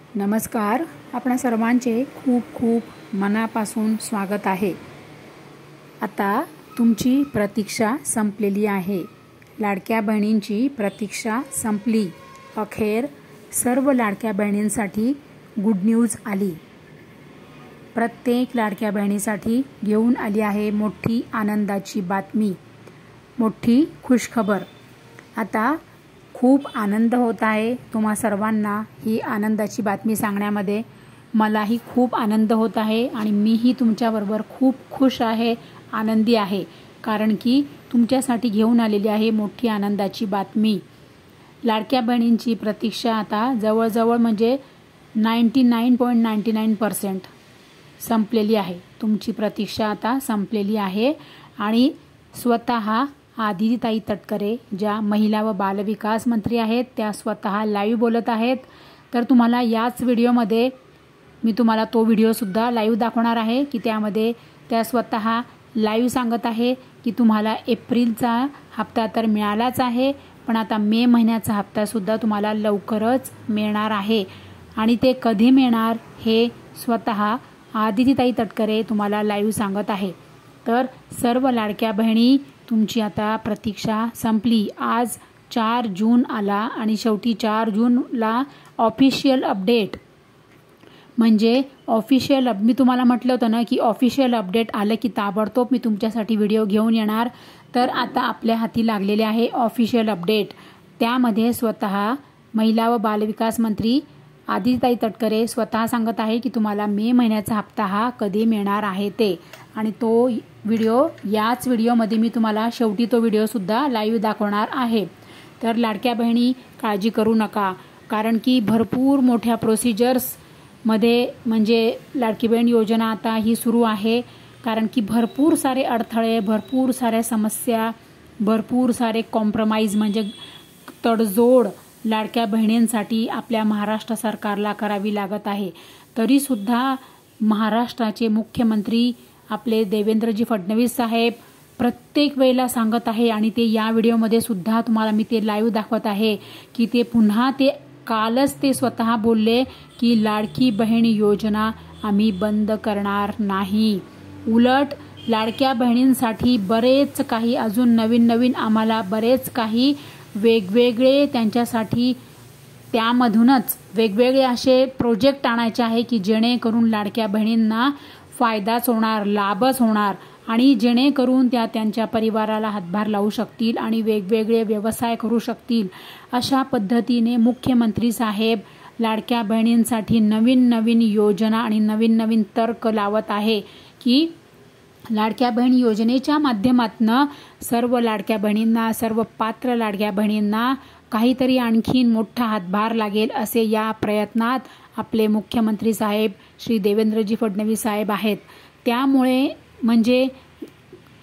नमस्कार. आपणा सर्वांचे खूप खूप मनापासून स्वागत आहे. आता तुमची प्रतीक्षा संपलेली आहे. लाडक्या बहिणींची प्रतीक्षा संपली. अखेर सर्व लाडक्या बहिणींसाठी गुड न्यूज आली. प्रत्येक लाडक्या बहिणीसाठी घेऊन आली आहे मोठी आनंदाची बातमी, मोठी खुशखबर. आता खूप आनंद होत आहे तुम्हा सर्वांना ही आनंदाची बातमी सांगण्यामध्ये. मलाही खूप आनंद होत आहे आणि मीही तुमच्याबरोबर खूप खुश आहे, आनंदी आहे, कारण की तुमच्यासाठी घेऊन आलेली आहे मोठी आनंदाची बातमी. लाडक्या बहिणींची प्रतीक्षा आता जवळजवळ म्हणजे 99.99% संपलेली आहे. तुमची प्रतीक्षा आता संपलेली आहे आणि स्वतः आदितीताई तटकरे ज्या महिला व बालविकास मंत्री आहेत त्या स्वतः लाईव्ह बोलत आहेत. तर तुम्हाला याच व्हिडिओमध्ये मी तुम्हाला तो व्हिडिओसुद्धा लाईव्ह दाखवणार आहे की त्यामध्ये त्या स्वतः लाईव्ह सांगत आहे की तुम्हाला एप्रिलचा हप्ता तर मिळालाच आहे, पण आता मे महिन्याचा हप्तासुद्धा तुम्हाला लवकरच मिळणार आहे. आणि ते कधी मिळणार हे स्वतः आदितीताई तटकरे तुम्हाला लाईव्ह सांगत आहे. तर सर्व लाडक्या बहिणी, तुमची आता प्रतीक्षा संपली. आज 4 जून आला आणि शेवटी 4 जूनला ऑफिशियल अपडेट म्हणजे मी तुम्हाला म्हटलं होतं ना की ऑफिशियल अपडेट आलं की ताबडतोब मी तुमच्यासाठी व्हिडिओ घेऊन येणार. तर आता आपल्या हाती लागलेले आहे ऑफिशियल अपडेट. त्यामध्ये स्वतः महिला व बालविकास मंत्री आदितीताई तटकरे स्वतः सांगत आहे की तुम्हाला मे महिन्याचा हप्ता हा कधी मिळणार आहे ते. आणि तो व्हिडिओ याच व्हिडिओमध्ये मी तुम्हाला शेवटी तो व्हिडिओसुद्धा लाईव्ह दाखवणार आहे. तर लाडक्या बहिणी काळजी करू नका, कारण की भरपूर मोठ्या प्रोसिजर्समध्ये म्हणजे लाडकी बहीण योजना आता ही सुरू आहे. कारण की भरपूर सारे अडथळे, भरपूर साऱ्या समस्या, भरपूर सारे कॉम्प्रोमाइज म्हणजे तडजोड लाडक्या बहिणींसाठी आपल्या महाराष्ट्र सरकारला करावी लागत आहे. तरीसुद्धा महाराष्ट्राचे मुख्यमंत्री आपले देवेंद्रजी फडणवीस साहेब प्रत्येक वेळेला सांगत आहे आणि ते या व्हिडिओमध्ये सुद्धा तुम्हाला मी ते लाईव्ह दाखवत आहे की ते पुन्हा ते कालच ते स्वतः बोलले की लाडकी बहीण योजना आम्ही बंद करणार नाही. उलट लाडक्या बहिणींसाठी बरेच काही अजून नवीन आम्हाला बरेच काही वेगवेगळे त्यांच्यासाठी त्यामधूनच वेगवेगळे असे प्रोजेक्ट आणायचे आहे की जेणेकरून लाडक्या बहिणींना फायदाच होणार, लाभच होणार आणि जेणेकरून त्या त्यांच्या परिवाराला हातभार लावू शकतील आणि वेगवेगळे व्यवसाय करू शकतील. अशा पद्धतीने मुख्यमंत्री साहेब लाडक्या बहिणींसाठी नवीन योजना आणि नवीन तर्क लावत आहे की लाडक्या बहीण योजनेच्या माध्यमातून सर्व लाडक्या बहिणींना, सर्व पात्र लाडक्या बहिणींना काहीतरी आणखीन मोठा हातभार लागेल असे या प्रयत्नात आपले मुख्यमंत्री साहेब श्री देवेंद्रजी फडणवीस साहेब आहेत. त्यामुळे म्हणजे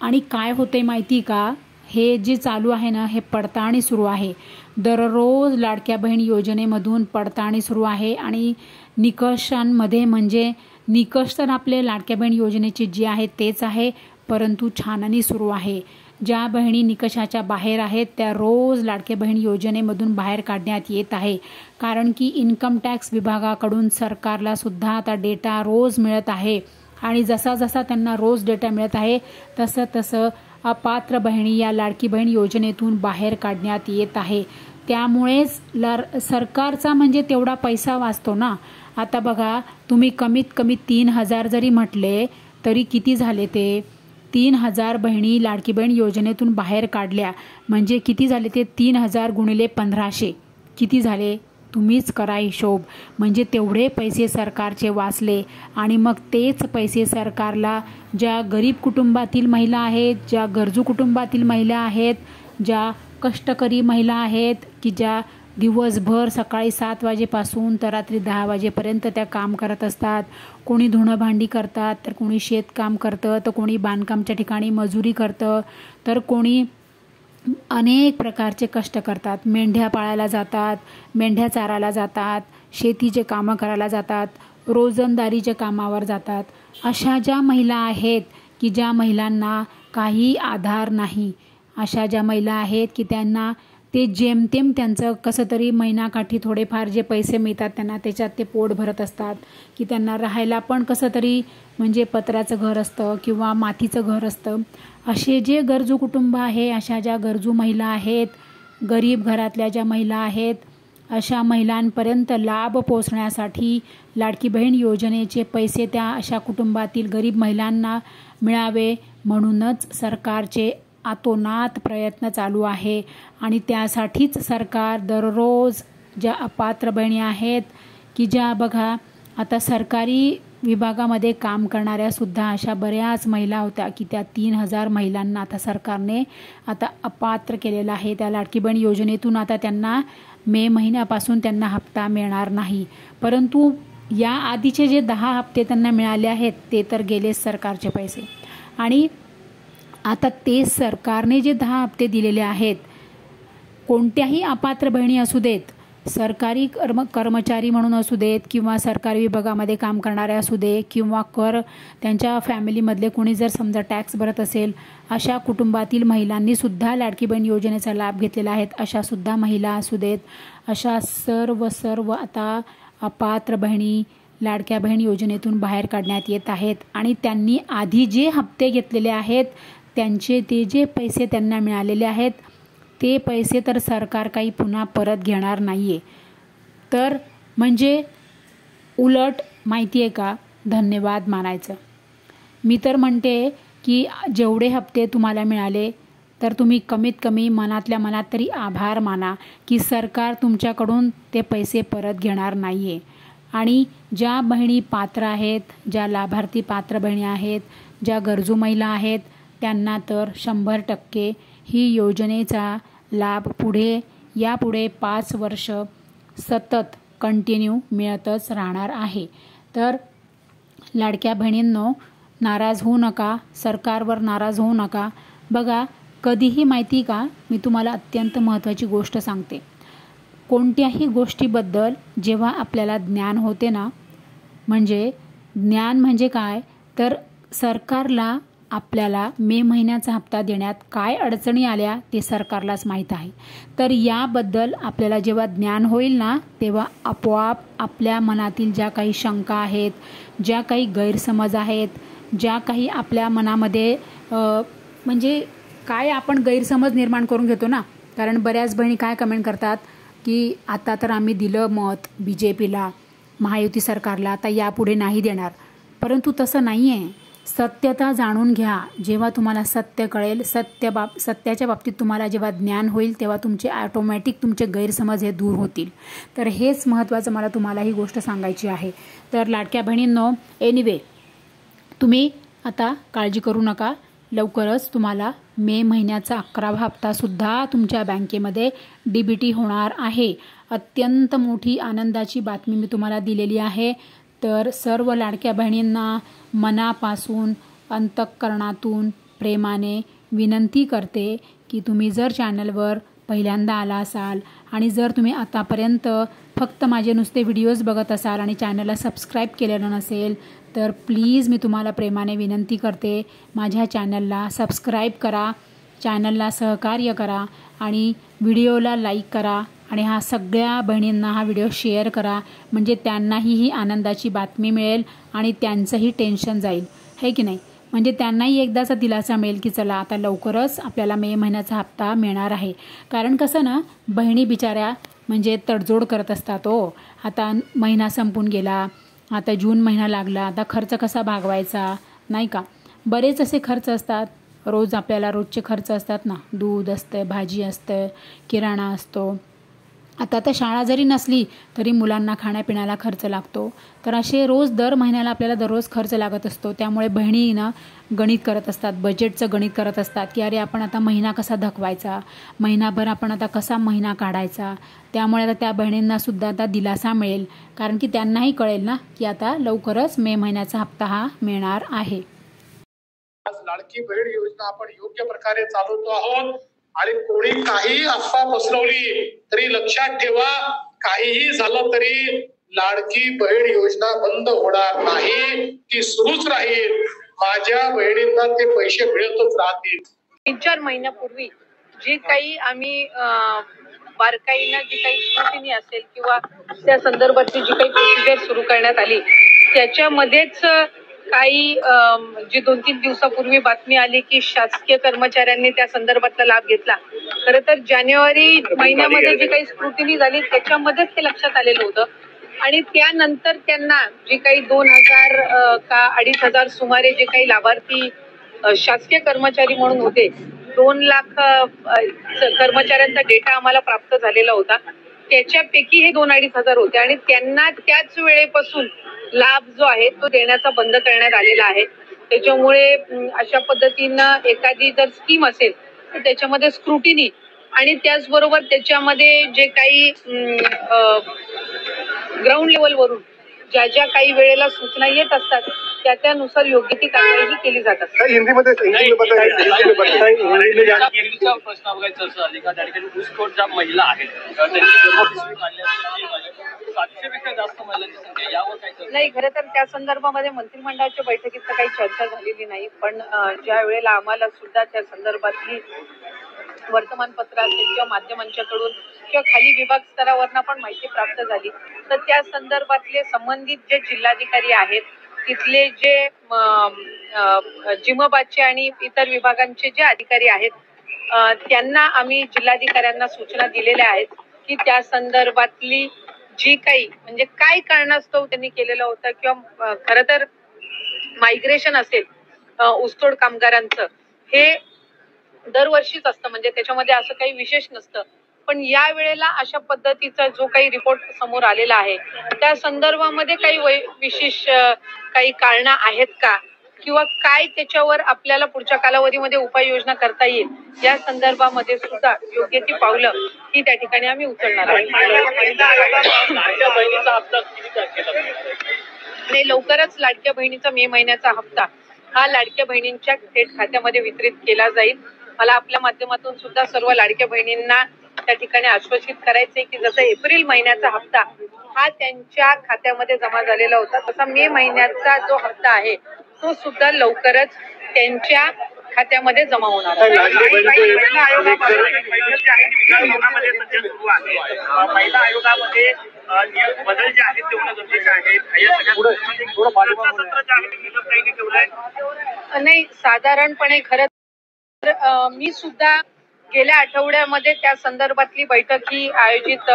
आणि काय होते माहिती का, हे जे चालू आहे ना हे पडताळणी सुरू आहे. दररोज लाडक्या बहीण योजनेमधून पडताळणी सुरू आहे आणि निकषांमध्ये म्हणजे निकष तर आपले लाडक्या बहीण योजनेचे जे आहेत तेच आहे, परंतु छाननी सुरू आहे. ज्या बहिणी निकषाच्या बाहेर आहेत त्या रोज लाडक्या बहीण योजनेमधून बाहेर काढण्यात येत आहे. कारण की इन्कम टॅक्स विभागाकडून सरकारला सुद्धा आता डेटा रोज मिळत आहे आणि जसा त्यांना रोज डेटा मिळत आहे तसं अपात्र बहिणी या लाडकी बहीण योजनेतून बाहेर काढण्यात येत आहे. त्यामुळेच सरकारचा म्हणजे तेवढा पैसा वाचतो ना. आता बघा, तुम्ही कमीत कमी 3,000 जरी म्हटले तरी किती झाले ते 3,000 बहिणी लाडकी बहीण योजनेतून बाहेर काढल्या म्हणजे किती झाले ते 3,000 गुणिले 1,500 किती झाले तुम्हीच करा हिशोब. म्हणजे तेवढे पैसे सरकारचे वाचले आणि मग तेच पैसे सरकारला ज्या गरीब कुटुंबातील महिला आहेत, ज्या गरजू कुटुंबातील महिला आहेत, ज्या कष्टकरी महिला आहेत की ज्या दिवसभर सकाळी 7 वाजेपासून तर रात्री 10 वाजेपर्यंत त्या काम करत असतात. कोणी धुणं भांडी करतात, तर कोणी शेतकाम करतं, तर कोणी बांधकामच्या ठिकाणी मजुरी करतं, तर कोणी अनेक प्रकारचे कष्ट करतात. मेंढ्या पाळायला जातात, मेंढ्या चारायला जातात, शेतीचे कामं करायला जातात, रोजंदारीच्या कामावर जातात. अशा ज्या महिला आहेत की ज्या महिलांना काही आधार नाही, अशा ज्या महिला आहेत की त्यांना ते जेमतेम त्यांचं कसं तरी महिनाकाठी थोडेफार जे पैसे मिळतात त्यांना त्याच्यात ते पोट भरत असतात, की त्यांना राहायला पण कसं तरी म्हणजे पत्र्याचं घर असतं किंवा मातीचं घर असतं. असे जे गरजू कुटुंब आहे, अशा ज्या गरजू महिला आहेत, गरीब घरातल्या ज्या महिला आहेत, अशा महिलांपर्यंत लाभ पोचण्यासाठी लाडकी बहीण योजनेचे पैसे त्या अशा कुटुंबातील गरीब महिलांना मिळावे म्हणूनच सरकारचे आतोनात प्रयत्न चालू आहे. आणि त्यासाठीच सरकार दररोज ज्या अपात्र बहिणी आहेत, की ज्या बघा आता सरकारी विभागामध्ये काम करणाऱ्यासुद्धा अशा बऱ्याच महिला होत्या, की त्या 3000 महिलांना आता सरकारने आता अपात्र केलेलं आहे. त्या लाडकी बहीण योजनेतून आता त्यांना मे महिन्यापासून त्यांना हप्ता मिळणार नाही. परंतु या आधीचे जे 10 हप्ते त्यांना मिळाले आहेत ते तर गेलेच सरकारचे पैसे. आणि आता ते सरकारने जे 10 हप्ते दिलेले आहेत, कोणत्याही अपात्र बहिणी असू देत, सरकारी कर्मचारी म्हणून असू देत किंवा सरकारी विभागामध्ये काम करणारे असू दे किंवा त्यांच्या फॅमिलीमधले कोणी जर समजा टॅक्स भरत असेल, अशा कुटुंबातील महिलांनीसुद्धा लाडकी बहीण योजनेचा लाभ घेतलेला आहे. अशासुद्धा महिला असू देत, अशा सर्व आता अपात्र बहिणी लाडक्या बहीण योजनेतून बाहेर काढण्यात येत आहेत. आणि त्यांनी आधी जे हप्ते घेतलेले आहेत त्यांचे ते जे पैसे त्यांना मिळालेले आहेत ते पैसे तर सरकार काही पुन्हा परत घेणार नाही आहे. तर म्हणजे उलट माहिती आहे का, धन्यवाद मानायचं. मी तर म्हणते की जेवढे हप्ते तुम्हाला मिळाले तर तुम्ही कमीत कमी मनातल्या मनात तरी आभार माना की सरकार तुमच्याकडून ते पैसे परत घेणार नाही आहे. आणि ज्या बहिणी पात्र आहेत, ज्या लाभार्थी पात्र बहिणी आहेत, ज्या गरजू महिला आहेत, त्यांना तर 100% ही योजनेचा लाभ यापुढे 5 वर्ष सतत कंटिन्यू मिळतच राहणार आहे. तर लाडक्या बहिणींनो, नाराज होऊ नका, सरकारवर नाराज होऊ नका. बघा कधीही माहिती का, मी तुम्हाला अत्यंत महत्त्वाची गोष्ट सांगते. कोणत्याही गोष्टीबद्दल जेव्हा आपल्याला ज्ञान होते ना, म्हणजे ज्ञान म्हणजे काय, तर सरकारला आपल्याला मे महिन्याचा हप्ता देण्यात काय अडचणी आल्या ते सरकारलाच माहीत आहे. तर याबद्दल आपल्याला जेव्हा ज्ञान होईल ना, तेव्हा आपोआप आपल्या मनातील ज्या काही शंका आहेत, ज्या काही गैरसमज आहेत, ज्या काही आपल्या मनामध्ये म्हणजे काय आपण गैरसमज निर्माण करून घेतो ना. कारण बऱ्याच बहिणी काय कमेंट करतात की आता तर आम्ही दिलं मत BJPला, महायुती सरकारला, आता यापुढे नाही देणार. परंतु तसं नाही आहे. सत्यता जाणून घ्या. जेव्हा तुम्हाला सत्य कळेल, सत्याच्या बाबतीत तुम्हाला जेव्हा ज्ञान होईल तेव्हा तुमचे ऑटोमॅटिक तुमचे गैरसमज हे दूर होतील. तर हेच महत्त्वाचं मला तुम्हाला ही गोष्ट सांगायची आहे. तर लाडक्या बहिणींनो, एनिवे तुम्ही आता काळजी करू नका. लवकरच तुम्हाला मे महिन्याचा 11वा हप्तासुद्धा तुमच्या बँकेमध्ये DBT होणार आहे. अत्यंत मोठी आनंदाची बातमी मी तुम्हाला दिलेली आहे. तर सर्व लाडक्या बहिणींना मनापासून अंतःकरणातून प्रेमाने विनंती करते की तुम्ही जर चॅनलवर पहिल्यांदा आला असाल आणि जर तुम्ही आतापर्यंत फक्त माझे नुसते व्हिडिओज बघत असाल आणि चॅनलला सबस्क्राईब केलेलं नसेल, तर प्लीज मी तुम्हाला प्रेमाने विनंती करते, माझ्या चॅनलला सबस्क्राईब करा, चॅनलला सहकार्य करा आणि व्हिडिओला लाईक करा आणि सगळ्या बहिणींना हा व्हिडिओ शेअर करा. म्हणजे त्यांनाही ही आनंदाची बातमी मिळेल आणि त्यांचंही टेन्शन जाईल, है की नाही. म्हणजे त्यांनाही एकदाचा दिलासा मिळेल की चला आता लवकरच आपल्याला मे महिन्याचा हप्ता मिळणार आहे. कारण कसं ना, बहिणी बिचाऱ्या म्हणजे तडजोड करत असतात. आता महिना संपून गेला, आता जून महिना लागला, आता खर्च कसा भागवायचा, नाही का. बरेच असे खर्च असतात, आपल्याला रोजचे खर्च असतात ना. दूध असतं, भाजी असतं, किराणा असतो. आता शाळा जरी नसली तरी मुलांना खाण्यापिण्याला खर्च लागतो. तर असे दर महिन्याला आपल्याला दररोज खर्च लागत असतो. त्यामुळे बहिणी ना गणित करत असतात, बजेटचं गणित करत असतात की अरे आपण आता महिना कसा धकवायचा, महिनाभर आपण आता कसा महिना काढायचा. त्यामुळे आता त्या बहिणींनासुद्धा आता दिलासा मिळेल, कारण की त्यांनाही कळेल ना की आता लवकरच मे महिन्याचा हप्ता हा मिळणार आहे. आज लाडकी बहीण योजना आपण योग्य प्रकारे चालवतो आहोत. आणि कोणी काही अफवा पसरवली तरी लक्षात ठेवा, काहीही झालं तरी लाडकी बहीण योजना बंद होणार नाही, ती सुरूच राहील. माझ्या बहिणींना ते पैसे मिळतच राहतील. 3-4 महिन्यापूर्वी जे काही आम्ही बारकाईनं जी काही स्क्रुटिनी असेल किंवा त्या संदर्भातली जी काही प्रोसिजर सुरू करण्यात आली त्याच्यामध्येच काही जी 2-3 दिवसापूर्वी बातमी आली की शासकीय कर्मचाऱ्यांनी त्या संदर्भातला लाभ घेतला. खरं तर जानेवारी महिन्यामध्ये जी काही स्क्रुटिनी झाली त्याच्यामध्येच ते लक्षात आलेलं होतं आणि त्यानंतर त्यांना जे काही 2,000 का 2,500 सुमारे जे काही लाभार्थी शासकीय कर्मचारी म्हणून होते 2 लाख कर्मचाऱ्यांचा डेटा आम्हाला प्राप्त झालेला होता. त्याच्यापैकी हे 2,500 होते आणि त्यांना त्याच वेळेपासून लाभ जो आहे तो देण्याचा बंद करण्यात आलेला आहे. त्याच्यामुळे अशा पद्धतीनं एखादी जर स्कीम असेल तर त्याच्यामध्ये स्क्रुटिनी आणि त्याचबरोबर त्याच्यामध्ये जे काही ग्राउंड लेवलवरून ज्या काही वेळेला सूचना येत असतात त्यानुसार योग्य ती कारवाई केली जात असते. प्रश्न वगैरे चर्चा झाली का त्या ठिकाणी ऊसतोड ज्या महिला आहेत त्यांची पेक्षा जास्त महिलांची संख्या यावर काय नाही. खरं तर त्या संदर्भामध्ये मंत्रिमंडळाच्या बैठकीत तर काही चर्चा झालेली नाही. पण ज्या वेळेला आम्हाला सुद्धा त्या संदर्भातली वर्तमानपत्र असेल किंवा माध्यमांच्याकडून किंवा खाली विभाग स्तरावरनं पण माहिती प्राप्त झाली तर त्या संदर्भातले संबंधित जे जिल्हाधिकारी आहेत तिथले जे जिमबादचे आणि इतर विभागांचे जे अधिकारी आहेत त्यांना आम्ही जिल्हाधिकाऱ्यांना सूचना दिलेल्या आहेत की त्या संदर्भातली जी काही म्हणजे काय कारणास्तव त्यांनी केलेलं होतं किंवा खरं तर मायग्रेशन असेल ऊसतोड कामगारांचं हे दरवर्षीच असतं म्हणजे त्याच्यामध्ये असं काही विशेष नसतं. पण या वेळेला अशा पद्धतीचा जो काही रिपोर्ट समोर आलेला आहे त्या संदर्भामध्ये काही विशेष काही कारणं आहेत का किंवा काय त्याच्यावर आपल्याला पुढच्या कालावधीमध्ये उपाययोजना करता येईल या संदर्भामध्ये सुद्धा योग्य ती पावलं ही त्या ठिकाणी आम्ही उचलणार आहोत. आणि लवकरच लाडक्या बहिणीचा मे महिन्याचा हप्ता हा लाडक्या बहिणींच्या थेट खात्यामध्ये वितरित केला जाईल. मला आपल्या माध्यमातून सुद्धा सर्व लाडक्या बहिणींना त्या ठिकाणी आश्वासित करायचंय की जसं एप्रिल महिन्याचा हप्ता हा त्यांच्या खात्यामध्ये जमा झालेला होता तसा मे महिन्याचा जो हप्ता आहे तो सुद्धा लवकरच त्यांच्या खात्यामध्ये जमा होणार आहे. महिला आयोगामध्ये बदल जे आहेत ते होणं गरजेचे आहेत. नाही साधारणपणे खरं मी सुद्धा गेल्या आठवड्यामध्ये त्या संदर्भातली बैठक ही आयोजित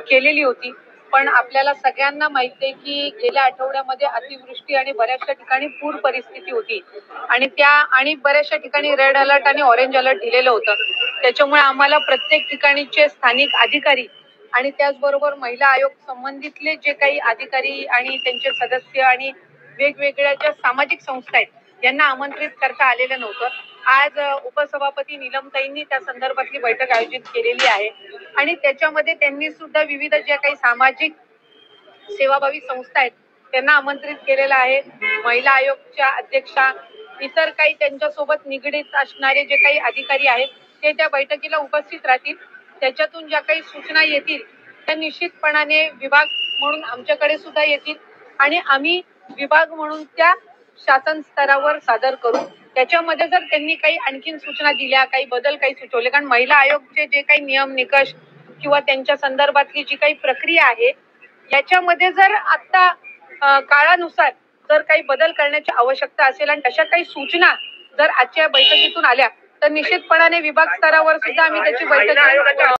केलेली होती. पण आपल्याला सगळ्यांना माहिती आहे की गेल्या आठवड्यामध्ये अतिवृष्टी आणि बऱ्याचशा ठिकाणी पूर परिस्थिती होती आणि बऱ्याचशा ठिकाणी रेड अलर्ट आणि ऑरेंज अलर्ट दिलेलं होतं. त्याच्यामुळे आम्हाला प्रत्येक ठिकाणीचे स्थानिक अधिकारी आणि त्याचबरोबर महिला आयोग संबंधितले जे काही अधिकारी आणि त्यांचे सदस्य आणि वेगवेगळ्या ज्या सामाजिक संस्था आहेत यांना आमंत्रित करता आलेलं नव्हतं. आज उपसभापती नीलमताईंनी त्या संदर्भातली बैठक आयोजित केलेली आहे आणि त्याच्यामध्ये त्यांनी सुद्धा विविध ज्या काही सामाजिक सेवाभावी संस्था आहेत त्यांना आमंत्रित केलेलं आहे. महिला आयोगच्या अध्यक्षा इतर काही त्यांच्यासोबत निगडीत असणारे जे काही अधिकारी आहेत ते त्या बैठकीला उपस्थित राहतील. त्याच्यातून ज्या काही सूचना येतील त्या निश्चितपणाने विभाग म्हणून आमच्याकडे सुद्धा येतील आणि आम्ही विभाग म्हणून त्या शासन स्तरावर सादर करू. त्याच्यामध्ये जर त्यांनी काही आणखीन सूचना दिल्या काही बदल काही सुचवले कारण महिला आयोगचे जे काही नियम निकष किंवा त्यांच्या संदर्भातली जी काही प्रक्रिया आहे याच्यामध्ये जर आता काळानुसार जर काही बदल करण्याची आवश्यकता असेल आणि तशा काही सूचना जर आजच्या बैठकीतून आल्या तर निश्चितपणाने विभाग स्तरावर सुद्धा आम्ही त्याची बैठक